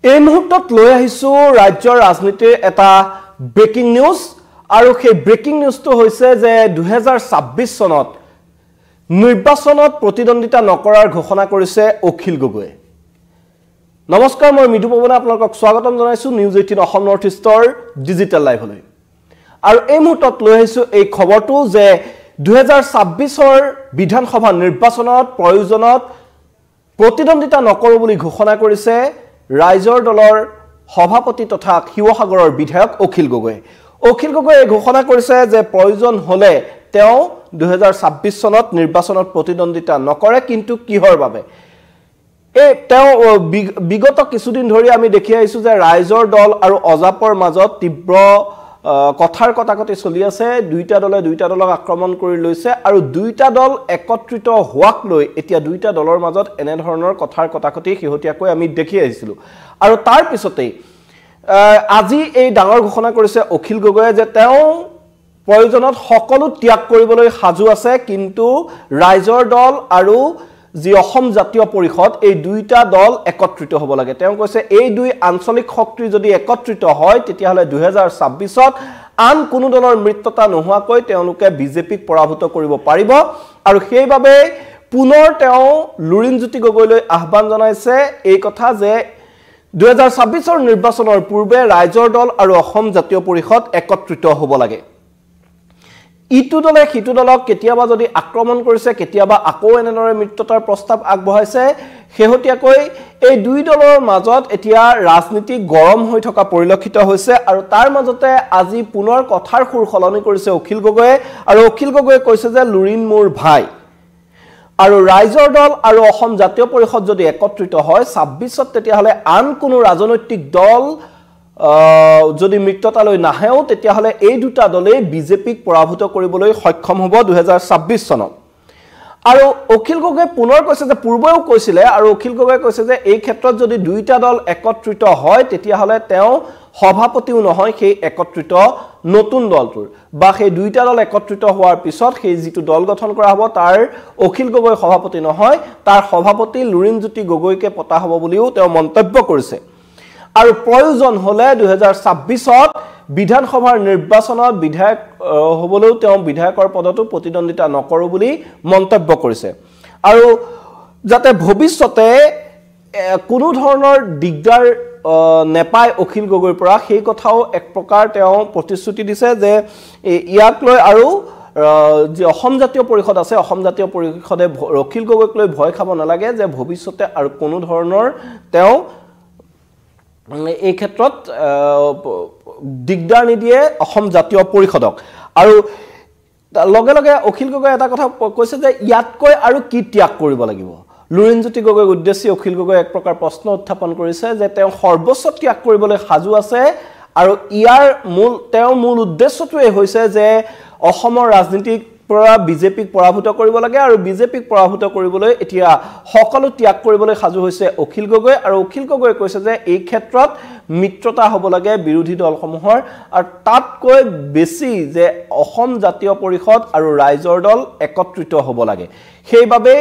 এই মুহূৰ্তত লৈ আহিছো ৰাজ্যৰ ৰাজনীতিৰ এটা ব্ৰেকিং নিউজ আৰু সেই ব্ৰেকিং নিউজটো হৈছে যে 2026 চনত নিৰ্বাচনত প্ৰতিদ্বন্দ্বিতা নকৰাৰ ঘোষণা কৰিছে অখিল গগৈ। নমস্কাৰ, মই মৃদু পৱনে আপোনালোকক স্বাগতম জনাইছো নিউজ 18 অসম নৰ্থ ইষ্টৰ ডিজিটেল লাইভলৈ। আৰু এই মুহূৰ্তত লৈ আহিছো এই খবৰটো যে 2026ৰ বিধানসভা নিৰ্বাচনত প্ৰয়োজনত প্ৰতিদ্বন্দ্বিতা নকৰো বুলি ঘোষণা কৰিছে ৰাইজৰ দলৰ সভাপতি তথা শিৱসাগৰৰ বিধায়ক অখিল গগৈ। অখিল গগৈয়ে ঘোষণা কৰিছে যে প্ৰয়োজন হলে তেওঁ 2026 চনত নিৰ্বাচনত প্ৰতিদ্বন্দ্বিতা নকৰে, কিন্তু কিহৰ বাবে তেওঁ বিগত কিছুদিন ধৰি আমি দেখি আহিছো যে ৰাইজৰ দল আৰু অজাপৰ মাজত তীব্ৰ কথাৰ কটাকটি চলি আছে। দুইটা দলক আক্ৰমণ কৰি লৈছে আৰু দুইটা দল একত্ৰিত হোৱাক লৈ এতিয়া দুইটা দলৰ মাজত এনে ধৰণৰ কথাৰ কটাকটি শেহতীয়াকৈ আমি দেখি আহিছিলো। আৰু তাৰ পিছতেই আজি এই ডাঙৰ ঘোষণা কৰিছে অখিল গগৈয়ে যে তেওঁ প্ৰয়োজনত সকলো ত্যাগ কৰিবলৈ সাজু আছে, কিন্তু ৰাইজৰ দল আৰু যি অসম জাতীয় পৰিষদ এই দুইটা দল একত্ৰিত হ'ব লাগে। তেওঁ কৈছে এই দুই আঞ্চলিক শক্তি যদি একত্ৰিত হয় তেতিয়াহ'লে 2026ত আন কোনো দলৰ মৃত্যতা নোহোৱাকৈ তেওঁলোকে বিজেপিক পৰাভূত কৰিব পাৰিব। আৰু সেইবাবে পুনৰ তেওঁ লুৰিণজ্যোতি গগৈলৈ আহ্বান জনাইছে এই কথা যে 2026ৰ নিৰ্বাচনৰ পূৰ্বে ৰাইজৰ দল আৰু অসম জাতীয় পৰিষদ একত্ৰিত হ'ব লাগে। ইটো দলে সিটো দলক কেতিয়াবা যদি আক্ৰমণ কৰিছে, কেতিয়াবা আকৌ এনেদৰে মৃত্যতাৰ প্ৰস্তাৱ আগবঢ়াইছে। শেহতীয়াকৈ এই দুই দলৰ মাজত এতিয়া ৰাজনীতি গৰম হৈ থকা পৰিলক্ষিত হৈছে আৰু তাৰ মাজতে আজি পুনৰ কথাৰ সুৰ সলনি কৰিছে অখিল গগৈয়ে। আৰু অখিল গগৈয়ে কৈছে যে লুৰিণ মোৰ ভাই, আৰু ৰাইজৰ দল আৰু অসম জাতীয় পৰিষদ যদি একত্ৰিত হয় 26ত তেতিয়াহ'লে আন কোনো ৰাজনৈতিক দল যদি মৃত্যতালৈ নাহেও তেতিয়াহ'লে এই দুটা দলেই বিজেপিক পৰাভূত কৰিবলৈ সক্ষম হ'ব 2026 চনত। আৰু অখিল গগৈয়ে পুনৰ কৈছে যে পূৰ্বেও কৈছিলে, আৰু অখিল গগৈয়ে কৈছে যে এই ক্ষেত্ৰত যদি দুইটা দল একত্ৰিত হয় তেতিয়াহ'লে তেওঁ সভাপতিও নহয় সেই একত্ৰিত নতুন দলটোৰ, বা সেই দুইটা দল একত্ৰিত হোৱাৰ পিছত সেই যিটো দল গঠন কৰা হ'ব তাৰ অখিল গগৈ সভাপতি নহয়, তাৰ সভাপতি লুৰিণজ্যোতি গগৈকে পতা হ'ব বুলিও তেওঁ মন্তব্য কৰিছে। আৰু প্ৰয়োজন হলে 2026ত বিধানসভাৰ নিৰ্বাচনত বিধায়ক হ'বলৈও তেওঁ বিধায়কৰ পদতো প্ৰতিদ্বন্দ্বিতা নকৰো বুলি মন্তব্য কৰিছে। আৰু যাতে ভৱিষ্যতে কোনো ধৰণৰ দিগদাৰ নেপায় অখিল গগৈৰ পৰা সেই কথাও এক প্ৰকাৰ তেওঁ প্ৰতিশ্ৰুতি দিছে যে ইয়াক লৈ আৰু যি অসম জাতীয় পৰিষদ আছে অসম জাতীয় পৰিষদে অখিল গগৈক লৈ ভয় খাব নালাগে যে ভৱিষ্যতে আৰু কোনো ধৰণৰ তেওঁ এই ক্ষেত্ৰত দিগদাৰ নিদিয়ে অসম জাতীয় পৰিষদক। আৰু লগে লগে অখিল গগৈ এটা কথা কৈছে যে ইয়াতকৈ আৰু কি ত্যাগ কৰিব লাগিব। লুৰিণজ্যোতি গগৈক উদ্দেশ্যি অখিল গগৈ এক প্ৰকাৰ প্ৰশ্ন উত্থাপন কৰিছে যে তেওঁ সৰ্বোচ্চ ত্যাগ কৰিবলৈ সাজু আছে, আৰু ইয়াৰ মূল উদ্দেশ্যটোৱে হৈছে যে অসমৰ ৰাজনীতিক পৰা বিজেপিক পৰাভূত কৰিব লাগে, আৰু বিজেপিক পৰাভূত কৰিবলৈ এতিয়া সকলো ত্যাগ কৰিবলৈ সাজু হৈছে অখিল গগৈ। আৰু অখিল গগৈয়ে কৈছে যে এই ক্ষেত্ৰত মিত্ৰতা হ'ব লাগে বিৰোধী দলসমূহৰ, আৰু তাতকৈ বেছি যে অসম জাতীয় পৰিষদ আৰু ৰাইজৰ দল একত্ৰিত হ'ব লাগে। সেইবাবে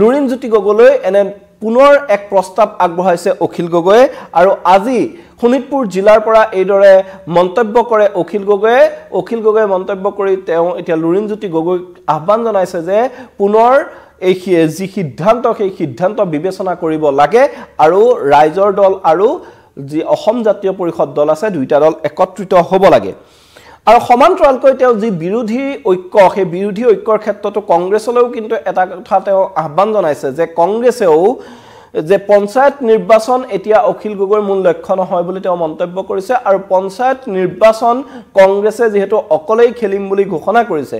লুৰিণজ্যোতি গগৈলৈ এনে পুনৰ এক প্ৰস্তাৱ আগবঢ়াইছে অখিল গগৈয়ে। আৰু আজি শোণিতপুৰ জিলাৰ পৰা এইদৰে মন্তব্য কৰে অখিল গগৈয়ে মন্তব্য কৰি তেওঁ এতিয়া লুৰিণজ্যোতি গগৈক আহ্বান জনাইছে যে পুনৰ এই যি সিদ্ধান্ত সেই সিদ্ধান্ত বিবেচনা কৰিব লাগে, আৰু ৰাইজৰ দল আৰু যি অসম জাতীয় পৰিষদ দল আছে দুইটা দল একত্ৰিত হ'ব লাগে। আৰু সমান্তৰালকৈ তেওঁ যি বিৰোধী ঐক্য সেই বিৰোধী ঐক্যৰ ক্ষেত্ৰতো কংগ্ৰেছলৈও কিন্তু এটা কথা তেওঁ আহ্বান জনাইছে যে কংগ্ৰেছেও যে পঞ্চায়ত নিৰ্বাচন এতিয়া অখিল গগৈৰ মূল লক্ষ্য নহয় বুলি তেওঁ মন্তব্য কৰিছে। আৰু পঞ্চায়ত নিৰ্বাচন কংগ্ৰেছে যিহেতু অকলেই খেলিম বুলি ঘোষণা কৰিছে,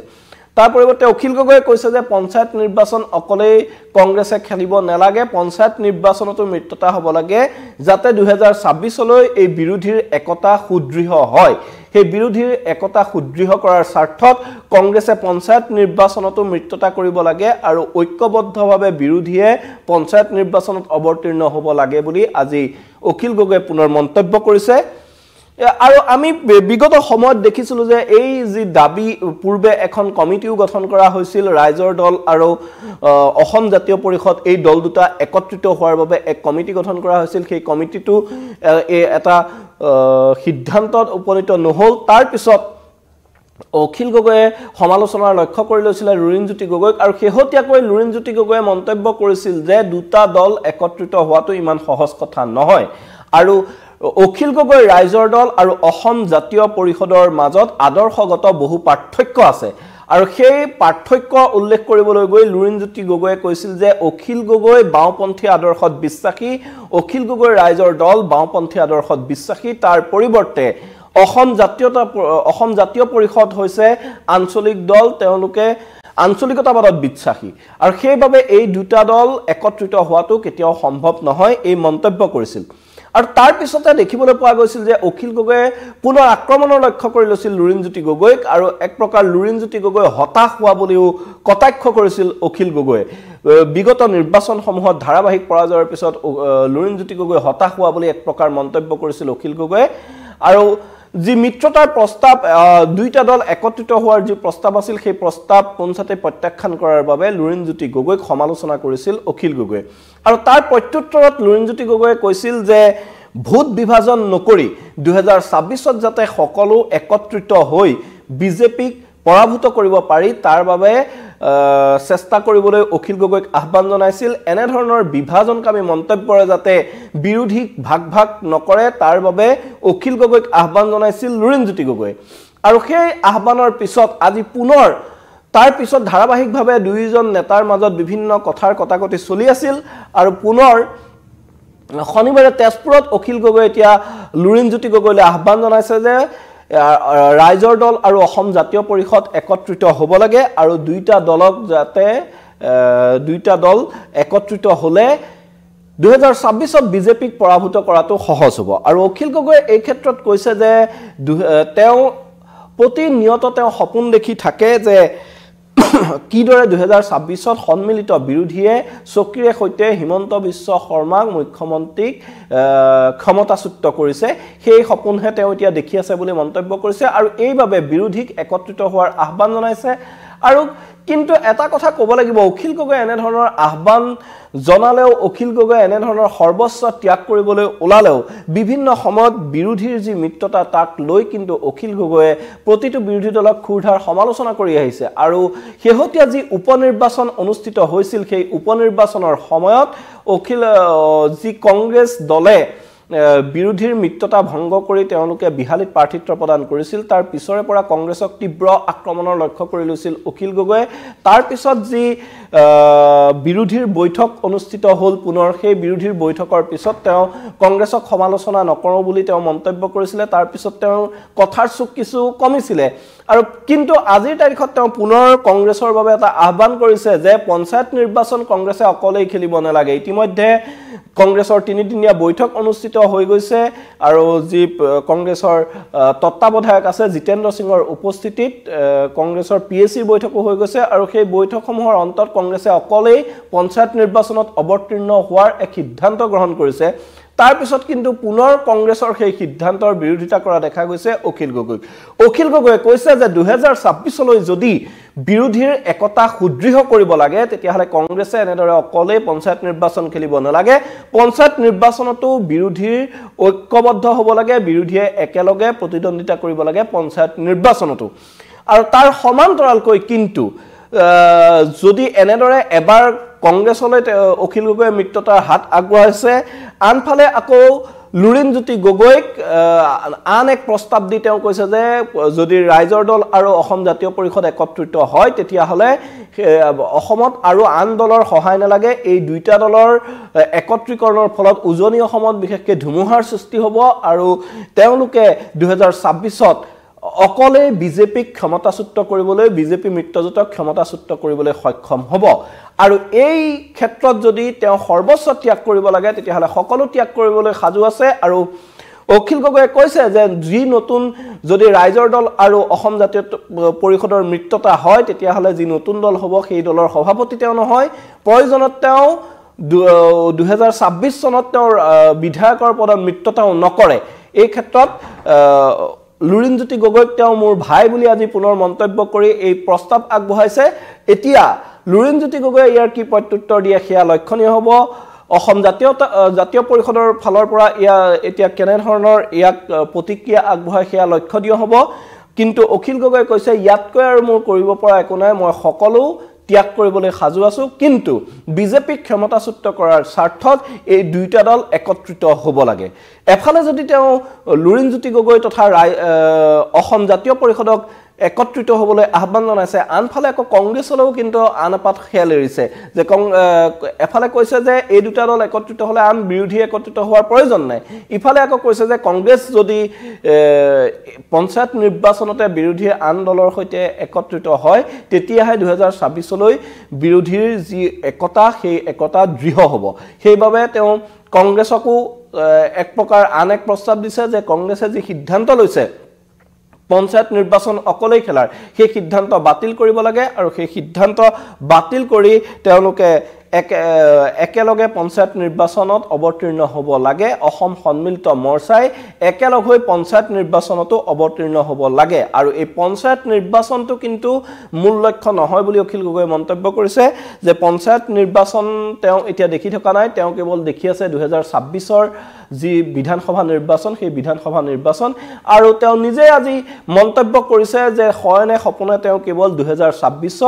তাৰ পৰিৱৰ্তে অখিল গগৈয়ে কৈছে যে পঞ্চায়ত নিৰ্বাচন অকলেই কংগ্ৰেছে খেলিব নালাগে, পঞ্চায়ত নিৰ্বাচনতো মিত্ৰতা হ'ব লাগে, যাতে 2026লৈ এই বিৰোধীৰ একতা সুদৃঢ় হয়। সেই বিৰোধীৰ একতা সুদৃঢ় কৰাৰ স্বাৰ্থত কংগ্ৰেছে পঞ্চায়ত নিৰ্বাচনতো মিত্ৰতা কৰিব লাগে, আৰু ঐক্যবদ্ধভাৱে বিৰোধীয়ে পঞ্চায়ত নিৰ্বাচনত অৱতীৰ্ণ হ'ব লাগে বুলি আজি অখিল গগৈয়ে পুনৰ মন্তব্য কৰিছে। আৰু আমি বিগত সময়ত দেখিছিলো যে এই যি দাবী পূৰ্বে এখন কমিটিও গঠন কৰা হৈছিল ৰাইজৰ দল আৰু অসম জাতীয় পৰিষদ এই দল দুটা একত্ৰিত হোৱাৰ বাবে এক কমিটি গঠন কৰা হৈছিল সেই কমিটিটো এটা সিদ্ধান্তত উপনীত নহল তাৰ পিছত অখিল গগৈয়ে সমালোচনাৰ লক্ষ্য কৰি লৈছিল লুৰিণজ্যোতি গগৈক আৰু শেহতীয়াকৈ লুৰিণজ্যোতি গগৈয়ে মন্তব্য কৰিছিল যে দুটা দল একত্ৰিত হোৱাটো ইমান সহজ কথা নহয় আৰু অখিল গগৈ ৰাইজৰ দল আৰু অসম জাতীয় পৰিষদৰ মাজত আদৰ্শগত বহু পাৰ্থক্য আছে আৰু সেই পাৰ্থক্য উল্লেখ কৰিবলৈ গৈ লুৰিণজ্যোতি গগৈয়ে কৈছিল যে অখিল গগৈ বাওঁপন্থী আদৰ্শত বিশ্বাসী অখিল গগৈ ৰাইজৰ দল বাওঁপন্থী আদৰ্শত বিশ্বাসী তাৰ পৰিৱৰ্তে অসম জাতীয় পৰিষদ হৈছে আঞ্চলিক দল তেওঁলোকে আঞ্চলিকতাবাদত বিশ্বাসী আৰু সেইবাবে এই দুটা দল একত্ৰিত হোৱাটো কেতিয়াও সম্ভৱ নহয় এই মন্তব্য কৰিছিল আৰু তাৰ পিছতে দেখিবলৈ পোৱা গৈছিল যে অখিল গগৈয়ে পুনৰ আক্ৰমণৰ লক্ষ্য কৰি লৈছিল লুৰিণজ্যোতি গগৈক আৰু এক প্ৰকাৰ লুৰিণজ্যোতি গগৈ হতাশ হোৱা বুলিও কটাক্ষ কৰিছিল অখিল গগৈয়ে বিগত নিৰ্বাচনসমূহত ধাৰাবাহিক পৰাজয়ৰ পিছত লুৰিণজ্যোতি গগৈ হতাশ হোৱা বুলি এক প্ৰকাৰ মন্তব্য কৰিছিল অখিল গগৈয়ে আৰু যি মিত্ৰতাৰ প্ৰস্তাৱ দুইটা দল একত্ৰিত হোৱাৰ যি প্ৰস্তাৱ আছিল সেই প্ৰস্তাৱ পঞ্চায়তে প্ৰত্যাখ্যান কৰাৰ বাবে লুৰিণজ্যোতি গগৈক সমালোচনা কৰিছিল অখিল গগৈয়ে আৰু তাৰ প্ৰত্যুত্তৰত লুৰিণজ্যোতি গগৈয়ে কৈছিল যে ভোট বিভাজন নকৰি 2026ত যাতে সকলো একত্ৰিত হৈ বিজেপিক পৰাভূত কৰিব পাৰি তাৰ বাবে চেষ্টা কৰিবলৈ অখিল গগৈক আহ্বান জনাইছিল এনে ধৰণৰ বিভাজনকামী মন্তব্যৰে যাতে বিৰোধীক ভাগ নকৰে তাৰ বাবে অখিল গগৈক আহ্বান জনাইছিল লুৰিণজ্যোতি গগৈ আৰু সেই আহ্বানৰ পিছত আজি পুনৰ তাৰ পিছত ধাৰাবাহিকভাৱে দুইজন নেতাৰ মাজত বিভিন্ন কথাৰ কটাকটি চলি আছিল আৰু পুনৰ শনিবাৰে তেজপুৰত অখিল গগৈ এতিয়া লুৰিণজ্যোতি গগৈলৈ আহ্বান জনাইছে যে ৰাইজৰ দল আৰু অসম জাতীয় পৰিষদ একত্ৰিত হ'ব লাগে আৰু দুইটা দলক যাতে দুইটা দল একত্ৰিত হ'লে 2026ত বিজেপিক পৰাভূত কৰাটো সহজ হ'ব আৰু অখিল গগৈয়ে এই ক্ষেত্ৰত কৈছে যে তেওঁ প্ৰতিনিয়ত তেওঁ সপোন দেখি থাকে যে কিদৰে 2026ত সন্মিলিত বিৰোধীয়ে চকীৰে সৈতে হিমন্ত বিশ্ব শৰ্মাক মুখ্যমন্ত্ৰীক ক্ষমতাচ্যুত কৰিছে সেই সপোনহে তেওঁ এতিয়া দেখি আছে বুলি মন্তব্য কৰিছে আৰু এইভাবে বিৰোধীক একত্ৰিত হোৱাৰ আহ্বান জনাইছে আৰু কিন্তু এটা কথা ক'ব লাগিব অখিল গগৈ এনে ধৰণৰ আহ্বান জনালেও অখিল গগৈ এনে ধৰণৰ সৰ্বস্ব ত্যাগ কৰিবলৈ ওলালেও বিভিন্ন সময়ত বিৰোধীৰ যি মিত্ৰতা তাক লৈ কিন্তু অখিল গগৈয়ে প্ৰতিটো বিৰোধী দলক খুৰধাৰ সমালোচনা কৰি আহিছে আৰু শেহতীয়া যি উপনিৰ্বাচন অনুষ্ঠিত হৈছিল সেই উপনিৰ্বাচনৰ সময়ত অখিল যি কংগ্ৰেছ দলে বিৰোধীৰ মিত্ৰতা ভংগ কৰি তেওঁলোকে বিহালীত প্ৰাৰ্থিত্ব প্ৰদান কৰিছিল তাৰ পিছৰে পৰা কংগ্ৰেছক তীব্ৰ আক্ৰমণৰ লক্ষ্য কৰি লৈছিল অখিল গগৈয়ে তাৰ পিছত যি বিৰোধীৰ বৈঠক অনুষ্ঠিত হ'ল পুনৰ সেই বিৰোধীৰ বৈঠকৰ পিছত তেওঁ কংগ্ৰেছক সমালোচনা নকৰো বুলি তেওঁ মন্তব্য কৰিছিল তাৰ পিছত তেওঁ কথাৰ চুক কিছু কমিছিলে আৰু কিন্তু আজিৰ তাৰিখত তেওঁ পুনৰ কংগ্ৰেছৰ বাবে এটা আহ্বান কৰিছে যে পঞ্চায়ত নিৰ্বাচন কংগ্ৰেছে অকলেই খেলিব নালাগে ইতিমধ্যে কংগ্ৰেছৰ তিনিদিনীয়া বৈঠক অনুষ্ঠিত হৈ গৈছে আৰু যি কংগ্ৰেছৰ তত্ত্বাৱধায়ক আছে জিতেন্দ্ৰ সিঙৰ উপস্থিতিত কংগ্ৰেছৰ পিএসিৰ বৈঠকো হৈ গৈছে আৰু সেই বৈঠকসমূহৰ অন্তত কংগ্ৰেছে অকলেই পঞ্চায়ত নিৰ্বাচনত অৱতীৰ্ণ হোৱাৰ এক সিদ্ধান্ত গ্ৰহণ কৰিছে তাৰ পিছত কিন্তু পুনৰ কংগ্ৰেছৰ সেই সিদ্ধান্তৰ বিৰোধিতা কৰা দেখা গৈছে অখিল গগৈয়ে কৈছে যে 2026 লৈ যদি বিৰোধীৰ একতা সুদৃঢ় কৰিব লাগে তেতিয়াহলে কংগ্ৰেছে এনেদৰে অকলে পঞ্চায়ত নিৰ্বাচন খেলিব নালাগে পঞ্চায়ত নিৰ্বাচনতো বিৰোধীৰ ঐক্যবদ্ধ হ'ব লাগে বিৰোধীয়ে একেলগে প্ৰতিদ্বন্দ্বিতা কৰিব লাগে পঞ্চায়ত নিৰ্বাচনতো আৰু তাৰ সমান্তৰালকৈ কিন্তু যদি এনেদৰে এবাৰ কংগ্ৰেছলৈ অখিল গগৈয়ে মিত্ৰতাৰ হাত আগবঢ়াইছে আনফালে আকৌ লুৰিণজ্যোতি গগৈক আন এক প্ৰস্তাৱ দি তেওঁ কৈছে যে যদি ৰাইজৰ দল আৰু অসম জাতীয় পৰিষদ একত্ৰিত হয় তেতিয়াহলে অসমত আৰু আন দলৰ সহায় নালাগে এই দুইটা দলৰ একত্ৰীকৰণৰ ফলত উজনি অসমত বিশেষকৈ ধুমুহাৰ সৃষ্টি হ'ব আৰু তেওঁলোকে 2026ত অকলে বিজেপিক ক্ষমতাচ্যুত কৰিবলৈ বিজেপি মিত্ৰজোঁটক ক্ষমতাচ্যুত কৰিবলৈ সক্ষম হ'ব আৰু এই ক্ষেত্ৰত যদি তেওঁ সৰ্বস্ব ত্যাগ কৰিব লাগে তেতিয়াহলে সকলো ত্যাগ কৰিবলৈ সাজু আছে আৰু অখিল গগৈয়ে কৈছে যে যি নতুন যদি ৰাইজৰ দল আৰু অসম জাতীয় পৰিষদৰ মিত্ৰতা হয় তেতিয়াহলে যি নতুন দল হ'ব সেই দলৰ সভাপতি তেওঁ নহয় প্ৰয়োজনত তেওঁ 2026 চনত তেওঁৰ বিধায়কৰ পদত মিত্ৰতাও নকৰে এই ক্ষেত্ৰত লুৰিণজ্যোতি গগৈক তেওঁ মোৰ ভাই বুলি আজি পুনৰ মন্তব্য কৰি এই প্ৰস্তাৱ আগবঢ়াইছে এতিয়া লুৰিণজ্যোতি গগৈয়ে ইয়াৰ কি প্ৰত্যুত্তৰ দিয়ে সেয়া লক্ষণীয় হ'ব অসম জাতীয় পৰিষদৰ ফালৰ পৰা এতিয়া কেনে ধৰণৰ ইয়াক প্ৰতিক্ৰিয়া আগবঢ়ায় সেয়া লক্ষণীয় হ'ব কিন্তু অখিল গগৈয়ে কৈছে ইয়াতকৈ আৰু মোৰ কৰিব পৰা একো নাই মই সকলো ত্যাগ কৰিবলৈ সাজু আছো কিন্তু বিজেপিক ক্ষমতাচ্যুত কৰাৰ স্বাৰ্থত এই দুইটা দল একত্ৰিত হ'ব লাগে এফালে যদি তেওঁ লুৰিণজ্যোতি গগৈ তথা অসম জাতীয় পৰিষদক একত্ৰিত হ'বলৈ আহ্বান জনাইছে আনফালে আকৌ কংগ্ৰেছলৈও কিন্তু আনপাত খেল এৰিছে যে এফালে কৈছে যে এই দুটা দল একত্ৰিত হ'লে আন বিৰোধী একত্ৰিত হোৱাৰ প্ৰয়োজন নাই ইফালে আকৌ কৈছে যে কংগ্ৰেছ যদি পঞ্চায়ত নিৰ্বাচনতে বিৰোধী আন দলৰ সৈতে একত্ৰিত হয় তেতিয়াহে 2026 লৈ বিৰোধীৰ যি একতা সেই একতা দৃঢ় হ'ব সেইবাবে তেওঁ কংগ্ৰেছকো এক প্ৰকাৰ আন এক প্ৰস্তাৱ দিছে যে কংগ্ৰেছে যি সিদ্ধান্ত লৈছে পঞ্চায়ত নিৰ্বাচন অকলেই খেলাৰ সেই সিদ্ধান্ত বাতিল কৰিব লাগে আৰু সেই সিদ্ধান্ত বাতিল কৰি তেওঁলোকে একেলগে পঞ্চায়ত নিৰ্বাচনত অৱতীৰ্ণ হ'ব লাগে অসম সন্মিলিত মৰ্চাই একেলগ হৈ পঞ্চায়ত নিৰ্বাচনতো অৱতীৰ্ণ হ'ব লাগে আৰু এই পঞ্চায়ত নিৰ্বাচনটো কিন্তু মূল লক্ষ্য নহয় বুলি অখিল গগৈয়ে মন্তব্য কৰিছে যে পঞ্চায়ত নিৰ্বাচন তেওঁ এতিয়া দেখি থকা নাই তেওঁ কেৱল দেখি আছে 2026ৰ যি বিধানসভা নিৰ্বাচন সেই বিধানসভা নিৰ্বাচন আৰু তেওঁ নিজে আজি মন্তব্য কৰিছে যে হয়নে সপোনে তেওঁ কেৱল 2026ত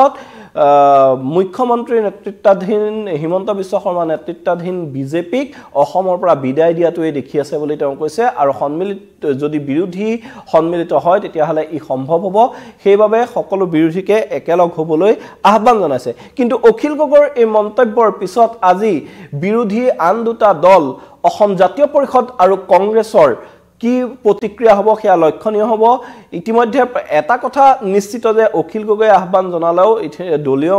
মুখ্যমন্ত্ৰী নেতৃত্বাধীন হিমন্ত বিশ্ব শৰ্মা নেতৃত্বাধীন বিজেপিক অসমৰ পৰা বিদায় দিয়াটোৱে দেখি আছে বুলি তেওঁ কৈছে আৰু যদি বিৰোধী সন্মিলিত হয় তেতিয়াহ'লে ই সম্ভৱ হ'ব সেইবাবে সকলো বিৰোধীকে একেলগ হ'বলৈ আহ্বান জনাইছে কিন্তু অখিল গগৈৰ এই মন্তব্যৰ পিছত আজি বিৰোধী আন দুটা দল অসম জাতীয় পৰিষদ আৰু কংগ্ৰেছৰ কি প্ৰতিক্ৰিয়া হ'ব সেয়া লক্ষণীয় হ'ব ইতিমধ্যে এটা কথা নিশ্চিত যে অখিল গগৈয়ে আহ্বান জনালেও দলীয়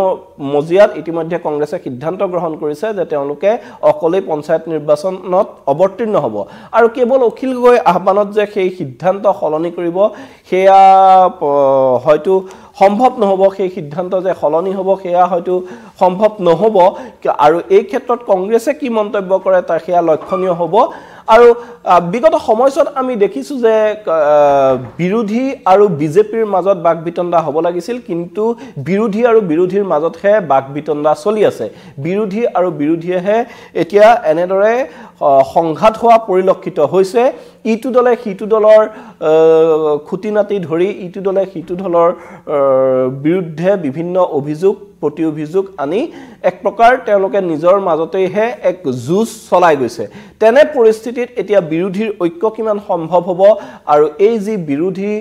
মজিয়াত ইতিমধ্যে কংগ্ৰেছে সিদ্ধান্ত গ্ৰহণ কৰিছে যে তেওঁলোকে অকলেই পঞ্চায়ত নিৰ্বাচনত অৱতীৰ্ণ হ'ব আৰু কেৱল অখিল গগৈ আহ্বানত যে সেই সিদ্ধান্ত সলনি কৰিব সেয়া হয়তো সম্ভৱ নহ'ব সেই সিদ্ধান্ত যে সলনি হ'ব সেয়া হয়তো সম্ভৱ নহ'ব আৰু এই ক্ষেত্ৰত কংগ্ৰেছে কি মন্তব্য কৰে তাৰ সেয়া লক্ষণীয় হ'ব আৰু বিগত সময়ছোৱাত আমি দেখিছো যে বিৰোধী আৰু বিজেপিৰ মাজত বাকবিতণ্ডা হ'ব লাগিছিল কিন্তু বিৰোধী আৰু বিৰোধীৰ মাজতহে বাকবিতণ্ডা চলি আছে বিৰোধী আৰু বিৰোধীয়েহে এতিয়া এনেদৰে সংঘাত হোৱা পৰিলক্ষিত হৈছে ইটো দলে সিটো দলৰ খুটিনাটি ধৰি ইটো দলে সিটো দলৰ বিৰুদ্ধে বিভিন্ন অভিযোগ প্ৰতি অভিযোগ আনি এক প্ৰকাৰ তেওঁলোকে নিজৰ মাজতেহে এক যুঁজ চলাই গৈছে তেনে পৰিস্থিতিত এতিয়া বিৰোধীৰ ঐক্য কিমান সম্ভৱ হ'ব আৰু এই যি বিৰোধী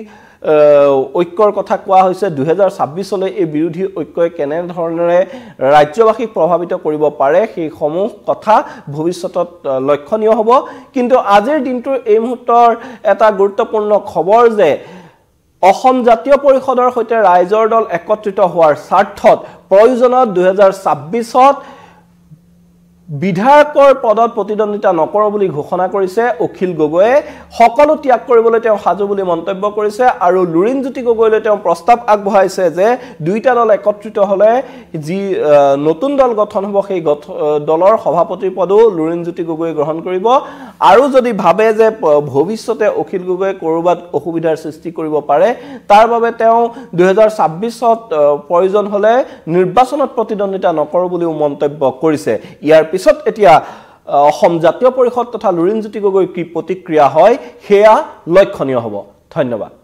ঐক্যৰ কথা কোৱা হৈছে 2026 লৈ এই বিৰোধী ঐক্যই কেনে ধৰণেৰে ৰাজ্যবাসীক প্ৰভাৱিত কৰিব পাৰে সেই সমূহ কথা ভৱিষ্যতত লক্ষণীয় হ'ব কিন্তু আজিৰ দিনটোৰ এই মুহূৰ্তৰ এটা গুৰুত্বপূৰ্ণ খবৰ যে অসম জাতীয় পৰিষদৰ সৈতে ৰাইজৰ দল একত্ৰিত হোৱাৰ স্বাৰ্থত প্ৰয়োজনত 2026ত বিধায়কৰ পদত প্ৰতিদ্বন্দ্বিতা নকৰ বুলি ঘোষণা কৰিছে অখিল গগৈয়ে সকলো ত্যাগ কৰিবলৈ তেওঁ সাজু বুলি মন্তব্য কৰিছে আৰু লুৰিণজ্যোতি গগৈলৈ তেওঁ প্ৰস্তাৱ আগবঢ়াইছে যে দুইটা দল একত্ৰিত হ'লে যি নতুন দল গঠন হ'ব সেই দলৰ সভাপতিৰ পদও লুৰিণজ্যোতি গগৈয়ে গ্ৰহণ কৰিব আৰু যদি ভাবে যে ভৱিষ্যতে অখিল গগৈয়ে কৰবাত অসুবিধাৰ সৃষ্টি কৰিব পাৰে তাৰ বাবে তেওঁ 2026ত প্ৰয়োজন হ'লে নিৰ্বাচনত প্ৰতিদ্বন্দ্বিতা নকৰ বুলিও মন্তব্য কৰিছে ইয়াৰ পিছত এতিয়া অসম জাতীয় পৰিষদ তথা লুৰিণজ্যোতি গগৈৰ কি প্ৰতিক্ৰিয়া হয় সেয়া লক্ষণীয় হ'ব ধন্যবাদ